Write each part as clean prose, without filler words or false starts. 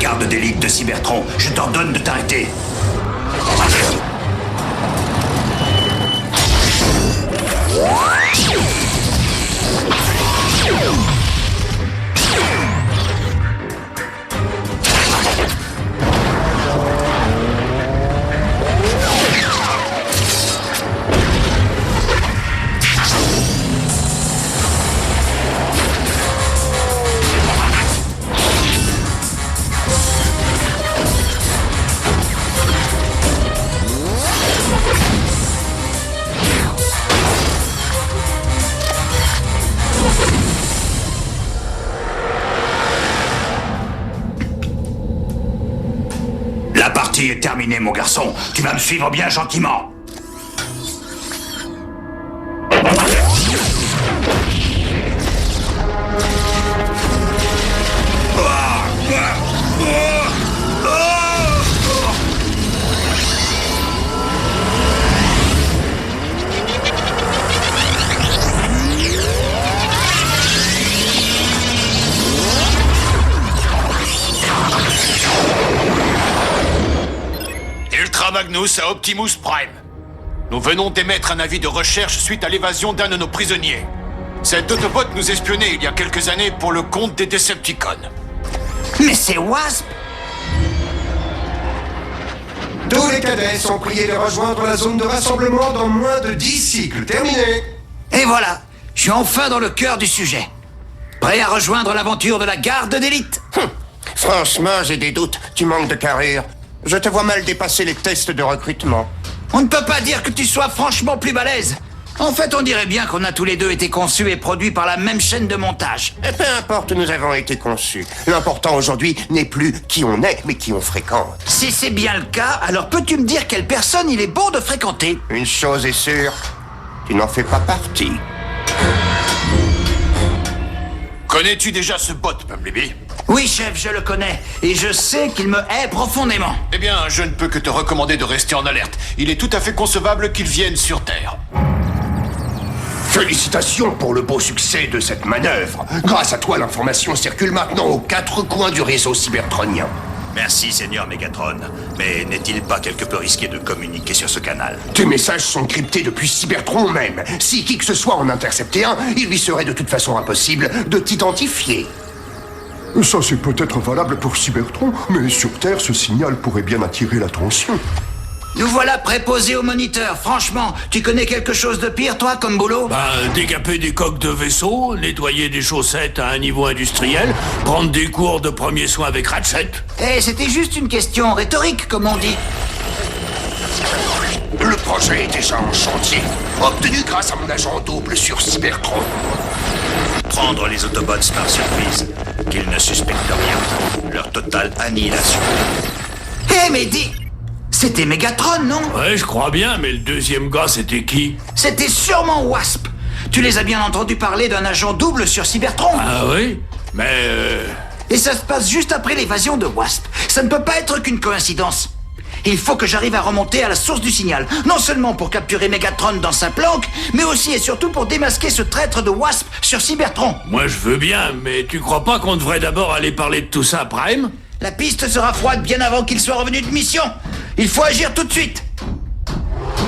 garde d'élite de Cybertron. Je t'ordonne de t'arrêter. La partie est terminée, mon garçon. Tu vas me suivre bien gentiment. Ultra Magnus à Optimus Prime. Nous venons d'émettre un avis de recherche suite à l'évasion d'un de nos prisonniers. Cet Autobot nous espionnait il y a quelques années pour le compte des Decepticons. Mais c'est Wasp! Tous les cadets sont priés de rejoindre la zone de rassemblement dans moins de 10 cycles. Terminé. Et voilà, je suis enfin dans le cœur du sujet. Prêt à rejoindre l'aventure de la garde d'élite? Franchement, j'ai des doutes. Tu manques de carrure. Je te vois mal dépasser les tests de recrutement. On ne peut pas dire que tu sois franchement plus balèze. En fait, on dirait bien qu'on a tous les deux été conçus et produits par la même chaîne de montage. Et peu importe où nous avons été conçus. L'important aujourd'hui n'est plus qui on est, mais qui on fréquente. Si c'est bien le cas, alors peux-tu me dire quelle personne il est bon de fréquenter? Une chose est sûre, tu n'en fais pas partie. Connais-tu déjà ce bot, Bumblebee? Oui, chef, je le connais. Et je sais qu'il me hait profondément. Eh bien, je ne peux que te recommander de rester en alerte. Il est tout à fait concevable qu'il vienne sur Terre. Félicitations pour le beau succès de cette manœuvre. Grâce à toi, l'information circule maintenant aux 4 coins du réseau cybertronien. Merci, Seigneur Megatron. Mais n'est-il pas quelque peu risqué de communiquer sur ce canal? Tes messages sont cryptés depuis Cybertron même. Si qui que ce soit en interceptait un, il lui serait de toute façon impossible de t'identifier. Ça, c'est peut-être valable pour Cybertron, mais sur Terre, ce signal pourrait bien attirer l'attention. Nous voilà préposés au moniteur. Franchement, tu connais quelque chose de pire, toi, comme boulot? Décaper des coques de vaisseau, nettoyer des chaussettes à un niveau industriel, prendre des cours de premiers soins avec Ratchet. Eh, c'était juste une question rhétorique, comme on dit. Le projet est déjà en chantier, obtenu grâce à mon agent double sur Cybertron. Prendre les Autobots par surprise, qu'ils ne suspectent rien. Leur totale annihilation. Eh, mais dis... C'était Megatron, non? Ouais, je crois bien, mais le deuxième gars, c'était qui? C'était sûrement Wasp. Tu les as bien entendu parler d'un agent double sur Cybertron? Ah oui? Mais Et ça se passe juste après l'évasion de Wasp. Ça ne peut pas être qu'une coïncidence. Il faut que j'arrive à remonter à la source du signal. Non seulement pour capturer Megatron dans sa planque, mais aussi et surtout pour démasquer ce traître de Wasp sur Cybertron. moi, je veux bien, mais tu crois pas qu'on devrait d'abord aller parler de tout ça à Prime? La piste sera froide bien avant qu'il soit revenu de mission. Il faut agir tout de suite.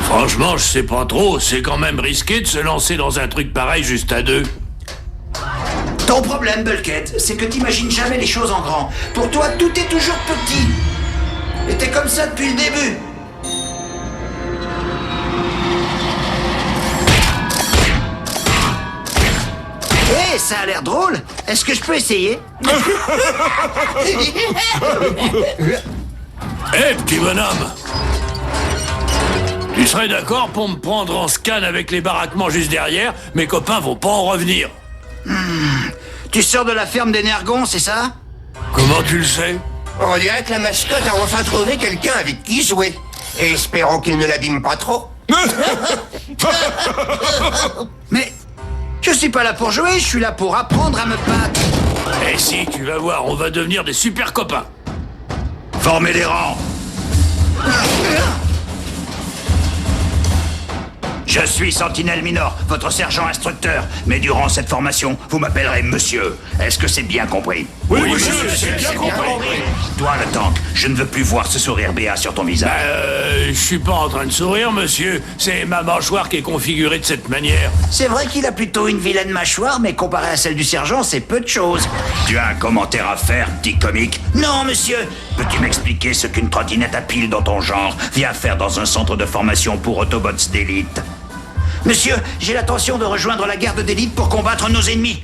Franchement, je sais pas trop. C'est quand même risqué de se lancer dans un truc pareil juste à deux. Ton problème, Bulkhead, c'est que t'imagines jamais les choses en grand. Pour toi, tout est toujours petit. Et t'es comme ça depuis le début. Eh, ça a l'air drôle. Est-ce que je peux essayer? Hé, petit bonhomme! Tu serais d'accord pour me prendre en scan avec les baraquements juste derrière? Mes copains vont pas en revenir. Tu sors de la ferme d'Energon, c'est ça? Comment tu le sais? On dirait que la mascotte a enfin trouvé quelqu'un avec qui jouer. Et espérons qu'il ne l'abîme pas trop. Mais je suis pas là pour jouer, je suis là pour apprendre à me battre. Eh si, tu vas voir, on va devenir des super copains. Formez les rangs. Je suis Sentinelle Minor, votre sergent instructeur. Mais durant cette formation, vous m'appellerez monsieur. Est-ce que c'est bien compris? Oui, monsieur, c'est bien compris. Toi, le tank, je ne veux plus voir ce sourire béat sur ton visage. Je suis pas en train de sourire, monsieur. C'est ma mâchoire qui est configurée de cette manière. C'est vrai qu'il a plutôt une vilaine mâchoire, mais comparé à celle du sergent, c'est peu de choses. Tu as un commentaire à faire, petit comique? Non, monsieur. Peux-tu m'expliquer ce qu'une trottinette à pile dans ton genre vient faire dans un centre de formation pour Autobots d'élite? Monsieur, j'ai l'intention de rejoindre la garde d'élite pour combattre nos ennemis.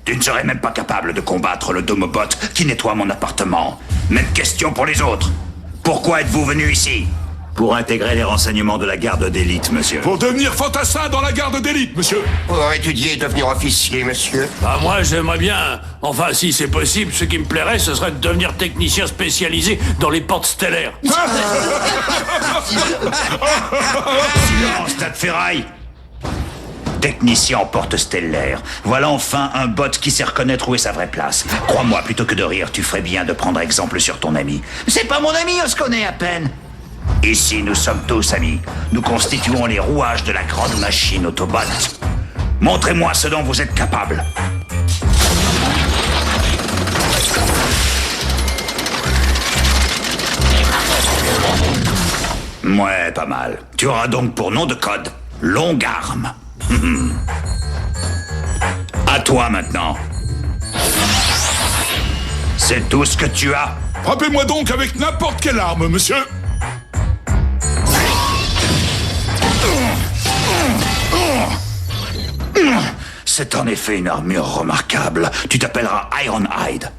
Tu ne serais même pas capable de combattre le Domobot qui nettoie mon appartement. Même question pour les autres. Pourquoi êtes-vous venu ici? Pour intégrer les renseignements de la garde d'élite, monsieur. Pour devenir fantassin dans la garde d'élite, monsieur. Pour étudier et devenir officier, monsieur. Bah moi, j'aimerais bien... Enfin, si c'est possible, ce qui me plairait, ce serait de devenir technicien spécialisé dans les portes stellaires. Silence, tas de ferraille! Technicien en porte stellaire. Voilà enfin un bot qui sait reconnaître où est sa vraie place. Crois-moi, plutôt que de rire, tu ferais bien de prendre exemple sur ton ami. C'est pas mon ami, on se connaît à peine. Ici, nous sommes tous amis. Nous constituons les rouages de la grande machine Autobot. Montrez-moi ce dont vous êtes capable. Ouais, pas mal. Tu auras donc pour nom de code Longue Arme. À toi maintenant. C'est tout ce que tu as? Frappez-moi donc avec n'importe quelle arme, monsieur. C'est en effet une armure remarquable. Tu t'appelleras Ironhide.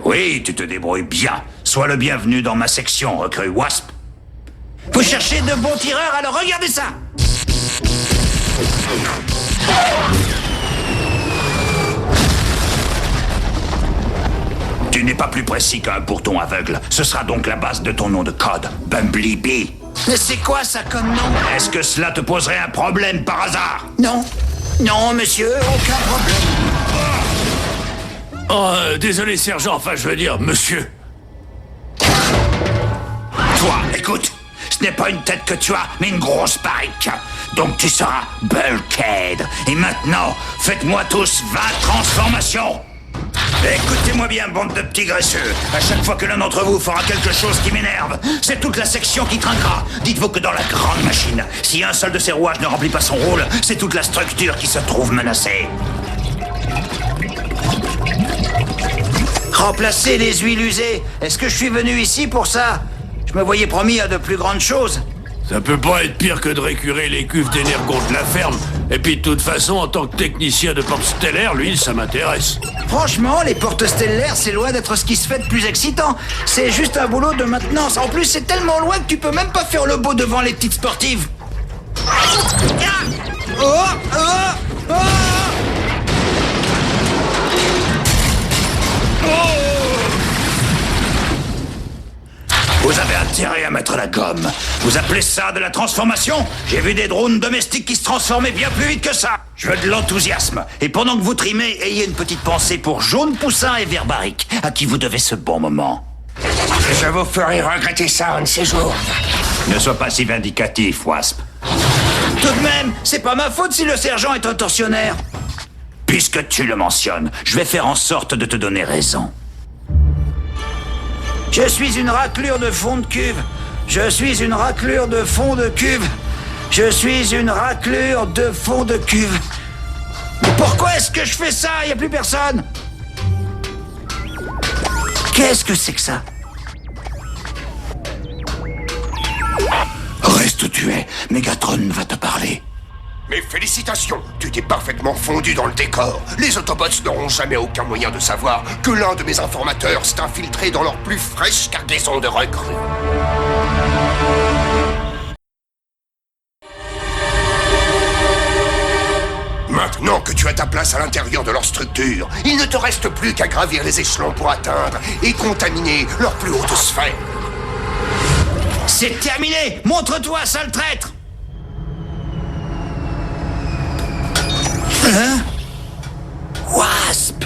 Oui, tu te débrouilles bien. Sois le bienvenu dans ma section, recrue Wasp. Vous cherchez de bons tireurs, alors regardez ça! Tu n'es pas plus précis qu'un bourton aveugle. Ce sera donc la base de ton nom de code, Bumblebee. Mais c'est quoi ça comme nom? Est-ce que cela te poserait un problème par hasard? Non. Non, monsieur, aucun problème. Oh, désolé, sergent, enfin, je veux dire, monsieur. Toi, écoute, ce n'est pas une tête que tu as, mais une grosse barrique. Donc tu seras Bulkhead. Et maintenant, faites-moi tous 20 transformations. Écoutez-moi bien, bande de petits graisseux. À chaque fois que l'un d'entre vous fera quelque chose qui m'énerve, c'est toute la section qui trinquera. Dites-vous que dans la grande machine, si un seul de ces rouages ne remplit pas son rôle, c'est toute la structure qui se trouve menacée. Remplacer les huiles usées. Est-ce que je suis venu ici pour ça? Je me voyais promis à de plus grandes choses. Ça peut pas être pire que de récurer les cuves d'énergon de la ferme. Et puis de toute façon, en tant que technicien de porte stellaire, l'huile, ça m'intéresse. Franchement, les portes stellaires, c'est loin d'être ce qui se fait de plus excitant. C'est juste un boulot de maintenance. En plus, c'est tellement loin que tu peux même pas faire le beau devant les petites sportives. Vous avez intérêt à mettre la gomme. Vous appelez ça de la transformation? J'ai vu des drones domestiques qui se transformaient bien plus vite que ça. Je veux de l'enthousiasme. Et pendant que vous trimez, ayez une petite pensée pour Jaune Poussin et Verbaric, à qui vous devez ce bon moment. Je vous ferai regretter ça un de ces jours. Ne sois pas si vindicatif, Wasp. Tout de même, c'est pas ma faute si le sergent est un tortionnaire. Puisque tu le mentionnes, je vais faire en sorte de te donner raison. Je suis une raclure de fond de cuve. Je suis une raclure de fond de cuve. Je suis une raclure de fond de cuve. Mais pourquoi est-ce que je fais ça? Il n'y a plus personne. Qu'est-ce que c'est que ça? Reste où tu es. Megatron va te parler. Mes félicitations, tu t'es parfaitement fondu dans le décor. Les Autobots n'auront jamais aucun moyen de savoir que l'un de mes informateurs s'est infiltré dans leur plus fraîche cargaison de recrues. Maintenant que tu as ta place à l'intérieur de leur structure, il ne te reste plus qu'à gravir les échelons pour atteindre et contaminer leur plus haute sphère. C'est terminé. Montre-toi, sale traître. Hein? Wasp.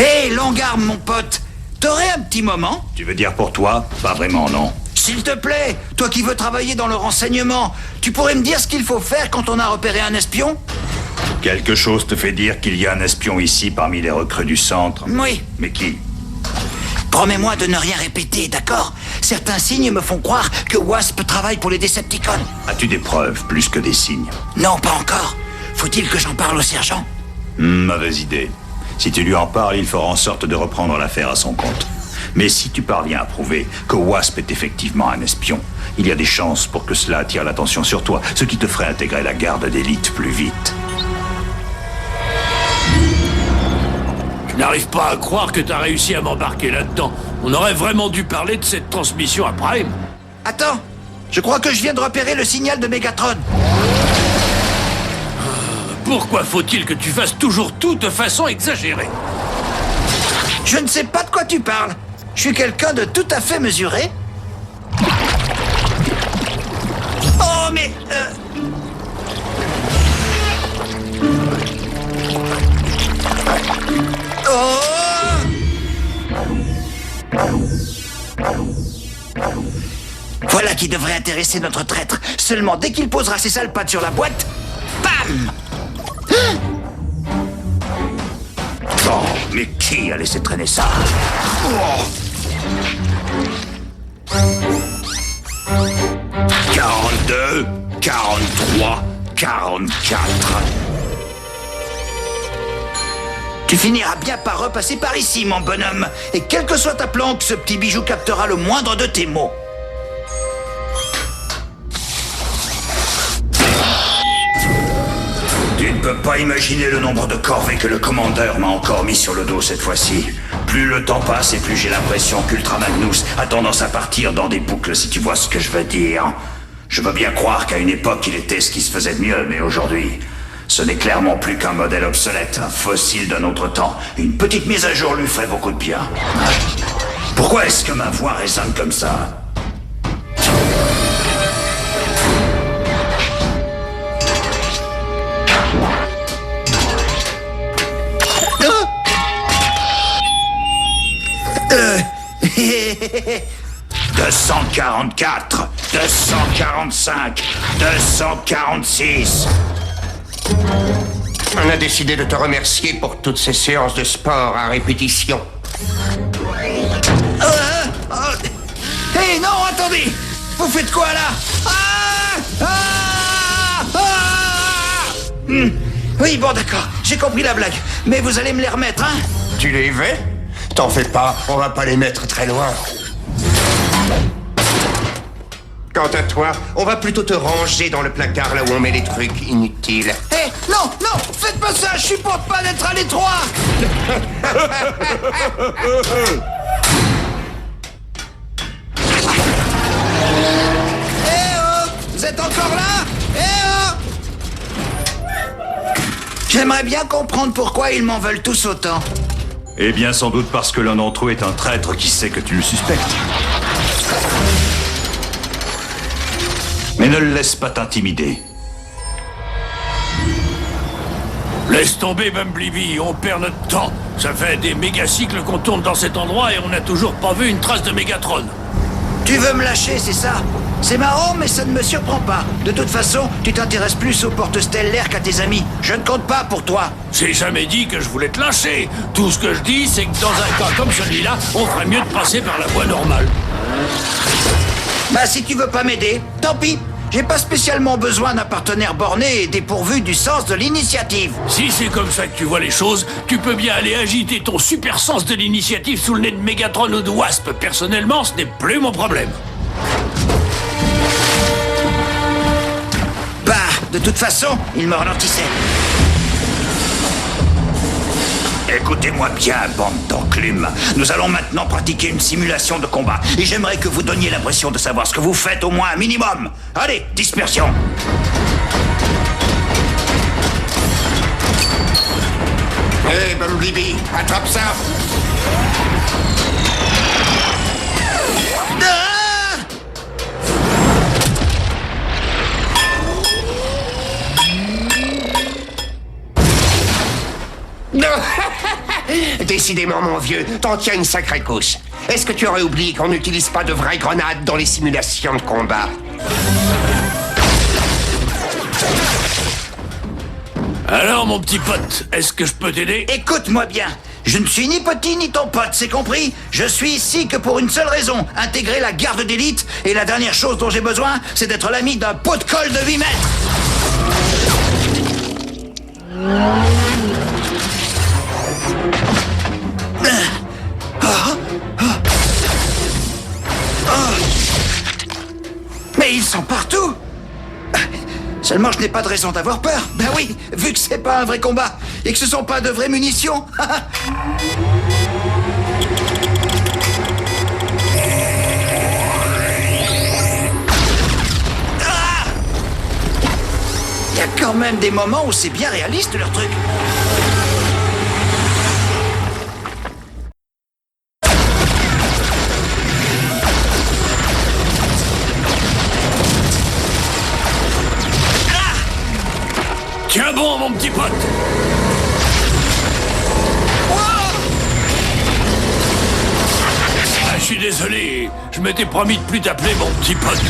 Hé, Longarme, mon pote, t'aurais un petit moment? Tu veux dire pour toi? Pas vraiment, non. S'il te plaît, toi qui veux travailler dans le renseignement, tu pourrais me dire ce qu'il faut faire quand on a repéré un espion? Quelque chose te fait dire qu'il y a un espion ici parmi les recrues du centre? Oui. Mais qui? Promets-moi de ne rien répéter, d'accord? Certains signes me font croire que Wasp travaille pour les Decepticons. As-tu des preuves plus que des signes? Non, pas encore. Faut-il que j'en parle au sergent? Mauvaise idée. Si tu lui en parles, il fera en sorte de reprendre l'affaire à son compte. Mais si tu parviens à prouver que Wasp est effectivement un espion, il y a des chances pour que cela attire l'attention sur toi, ce qui te ferait intégrer la garde d'élite plus vite. Je n'arrive pas à croire que t'as réussi à m'embarquer là-dedans. On aurait vraiment dû parler de cette transmission à Prime. Attends, je crois que je viens de repérer le signal de Megatron. Pourquoi faut-il que tu fasses toujours tout de façon exagérée? Je ne sais pas de quoi tu parles. Je suis quelqu'un de tout à fait mesuré. Oh, mais... Oh! Voilà qui devrait intéresser notre traître. Seulement, dès qu'il posera ses sales pattes sur la boîte, bam! Oh, mais qui a laissé traîner ça? Oh! 42, 43, 44. Tu finiras bien par repasser par ici, mon bonhomme. Et quelle que soit ta planque, ce petit bijou captera le moindre de tes mots. Tu ne peux pas imaginer le nombre de corvées que le commandeur m'a encore mis sur le dos cette fois-ci. Plus le temps passe et plus j'ai l'impression qu'Ultra Magnus a tendance à partir dans des boucles, si tu vois ce que je veux dire. Je veux bien croire qu'à une époque il était ce qui se faisait de mieux, mais aujourd'hui, ce n'est clairement plus qu'un modèle obsolète, un fossile d'un autre temps. Une petite mise à jour lui ferait beaucoup de bien. Pourquoi est-ce que ma voix résonne comme ça? « 244, 245, 246. On a décidé de te remercier pour toutes ces séances de sport à répétition. Hé, non, attendez! Vous faites quoi, là? Oui, bon, d'accord, j'ai compris la blague. Mais vous allez me les remettre, hein? Tu les veux? T'en fais pas, on va pas les mettre très loin. Quant à toi, on va plutôt te ranger dans le placard là où on met les trucs inutiles. Hé, non, non, faites pas ça, je supporte pas d'être à l'étroit! Vous êtes encore là? J'aimerais bien comprendre pourquoi ils m'en veulent tous autant. Eh bien, sans doute parce que l'un d'entre eux est un traître qui sait que tu le suspectes. Mais ne le laisse pas t'intimider. Laisse tomber, Bumblebee, on perd notre temps. Ça fait des mégacycles qu'on tourne dans cet endroit et on n'a toujours pas vu une trace de Megatron. Tu veux me lâcher, c'est ça? C'est marrant, mais ça ne me surprend pas. De toute façon, tu t'intéresses plus aux portes stellaires qu'à tes amis. Je ne compte pas pour toi. J'ai jamais dit que je voulais te lâcher. Tout ce que je dis, c'est que dans un cas comme celui-là, on ferait mieux de passer par la voie normale. Bah, si tu veux pas m'aider, tant pis. J'ai pas spécialement besoin d'un partenaire borné et dépourvu du sens de l'initiative. Si c'est comme ça que tu vois les choses, tu peux bien aller agiter ton super sens de l'initiative sous le nez de Megatron ou de Wasp. Personnellement, ce n'est plus mon problème. Bah, de toute façon, il me ralentissait. Écoutez-moi bien, bande d'enclumes. Nous allons maintenant pratiquer une simulation de combat. Et j'aimerais que vous donniez l'impression de savoir ce que vous faites, au moins un minimum. Allez, dispersion. Hé, Bumblebee, attrape ça! Décidément, mon vieux, t'en tiens une sacrée couche. Est-ce que tu aurais oublié qu'on n'utilise pas de vraies grenades dans les simulations de combat? Alors, mon petit pote, est-ce que je peux t'aider? Écoute-moi bien. Je ne suis ni petit ni ton pote, c'est compris? Je suis ici que pour une seule raison, intégrer la garde d'élite, et la dernière chose dont j'ai besoin, c'est d'être l'ami d'un pot de colle de 8 mètres. Mais ils sont partout! Seulement, je n'ai pas de raison d'avoir peur. Ben oui, vu que c'est pas un vrai combat et que ce sont pas de vraies munitions. Il y a quand même des moments où c'est bien réaliste leur truc. Tiens bon, mon petit pote. Ah, je suis désolé. Je m'étais promis de plus t'appeler mon petit pote.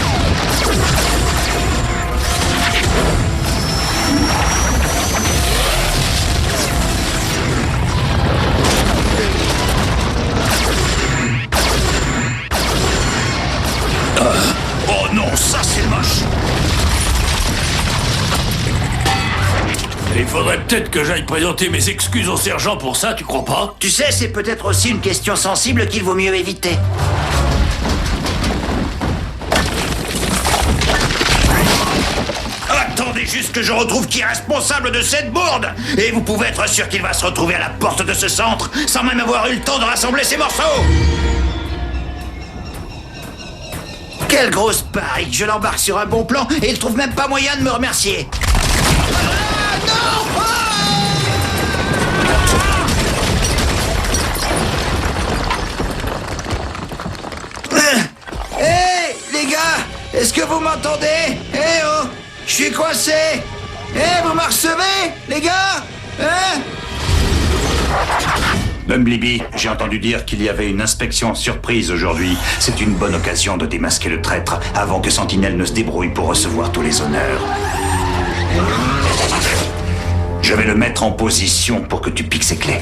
Oh non, ça c'est moche. Il faudrait peut-être que j'aille présenter mes excuses au sergent pour ça, tu crois pas? Tu sais, c'est peut-être aussi une question sensible qu'il vaut mieux éviter. Attendez juste que je retrouve qui est responsable de cette bourde. Et vous pouvez être sûr qu'il va se retrouver à la porte de ce centre sans même avoir eu le temps de rassembler ses morceaux. Quelle grosse paille! Je l'embarque sur un bon plan et il trouve même pas moyen de me remercier. Hé, les gars! Est-ce que vous m'entendez? Eh oh! Je suis coincé! Eh, vous me recevez, les gars? Hein? Bumblebee, j'ai entendu dire qu'il y avait une inspection surprise aujourd'hui. C'est une bonne occasion de démasquer le traître avant que Sentinelle ne se débrouille pour recevoir tous les honneurs. Je vais le mettre en position pour que tu piques ses clés.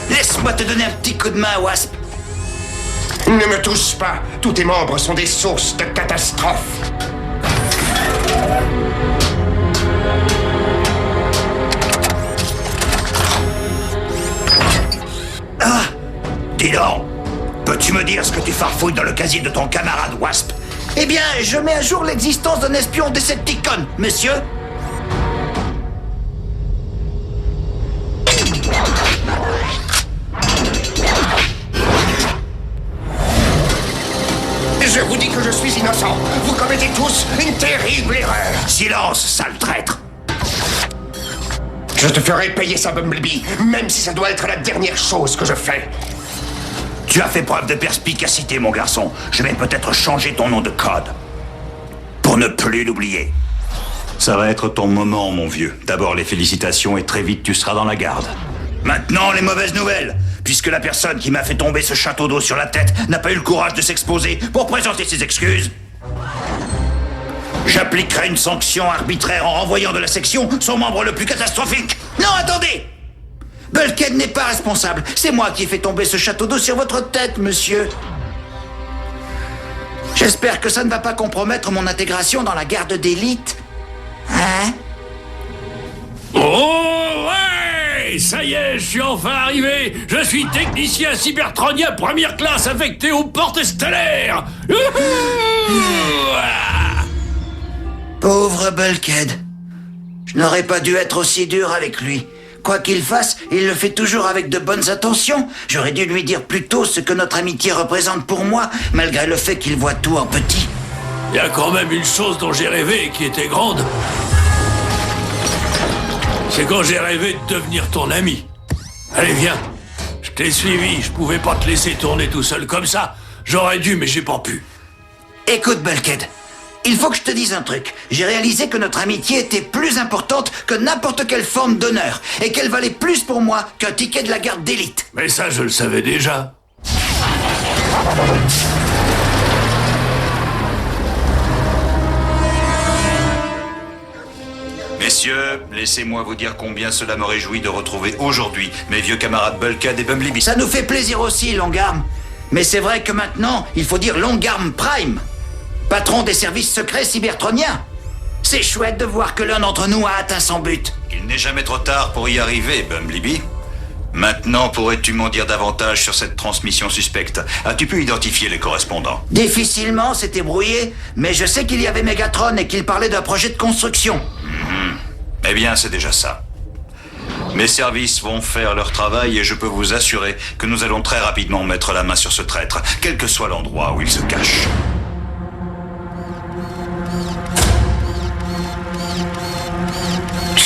Laisse-moi te donner un petit coup de main, Wasp. Ne me touche pas. Tous tes membres sont des sources de catastrophes. Ah! Dis donc, peux-tu me dire ce que tu farfouilles dans le casier de ton camarade Wasp? Eh bien, je mets à jour l'existence d'un espion Decepticon, monsieur. Je vous dis que je suis innocent. Vous commettez tous une terrible erreur. Silence, sale traître! Je te ferai payer ça, Bumblebee, même si ça doit être la dernière chose que je fais. Tu as fait preuve de perspicacité, mon garçon. Je vais peut-être changer ton nom de code. Pour ne plus l'oublier. Ça va être ton moment, mon vieux. D'abord les félicitations et très vite tu seras dans la garde. Maintenant, les mauvaises nouvelles. Puisque la personne qui m'a fait tomber ce château d'eau sur la tête n'a pas eu le courage de s'exposer pour présenter ses excuses, j'appliquerai une sanction arbitraire en renvoyant de la section son membre le plus catastrophique. Non, attendez! Bulkhead n'est pas responsable. C'est moi qui ai fait tomber ce château d'eau sur votre tête, monsieur. J'espère que ça ne va pas compromettre mon intégration dans la garde d'élite. Hein? Oh ouais! Ça y est, je suis enfin arrivé! Je suis technicien cybertronien première classe affecté aux portes stellaires! Pauvre Bulkhead. Je n'aurais pas dû être aussi dur avec lui. Quoi qu'il fasse, il le fait toujours avec de bonnes intentions. J'aurais dû lui dire plus tôt ce que notre amitié représente pour moi, malgré le fait qu'il voit tout en petit. Il y a quand même une chose dont j'ai rêvé et qui était grande. C'est quand j'ai rêvé de devenir ton ami. Allez, viens. Je t'ai suivi, je pouvais pas te laisser tourner tout seul comme ça. J'aurais dû, mais j'ai pas pu. Écoute, Bulkhead. Il faut que je te dise un truc. J'ai réalisé que notre amitié était plus importante que n'importe quelle forme d'honneur, et qu'elle valait plus pour moi qu'un ticket de la garde d'élite. Mais ça, je le savais déjà. Messieurs, laissez-moi vous dire combien cela me réjouit de retrouver aujourd'hui mes vieux camarades Bulkhead et Bumblebee. Ça nous fait plaisir aussi, Longarm. Mais c'est vrai que maintenant, il faut dire Longarm Prime, patron des services secrets cybertroniens. C'est chouette de voir que l'un d'entre nous a atteint son but. Il n'est jamais trop tard pour y arriver, Bumblebee. Maintenant, pourrais-tu m'en dire davantage sur cette transmission suspecte? As-tu pu identifier les correspondants? Difficilement, c'était brouillé, mais je sais qu'il y avait Megatron et qu'il parlait d'un projet de construction. Eh bien, c'est déjà ça. Mes services vont faire leur travail et je peux vous assurer que nous allons très rapidement mettre la main sur ce traître, quel que soit l'endroit où il se cache.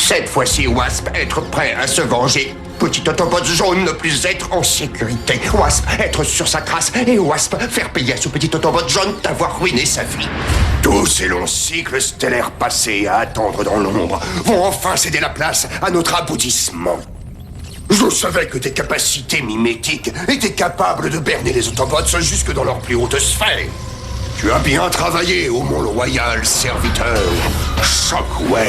Cette fois-ci, Wasp, être prêt à se venger. Petit Autobot jaune ne plus être en sécurité. Wasp, être sur sa trace. Et Wasp, faire payer à ce petit Autobot jaune d'avoir ruiné sa vie. Tous ces longs cycles stellaires passés à attendre dans l'ombre vont enfin céder la place à notre aboutissement. Je savais que tes capacités mimétiques étaient capables de berner les Autobots jusque dans leur plus haute sphère. Tu as bien travaillé, ô mon loyal serviteur Shockwave.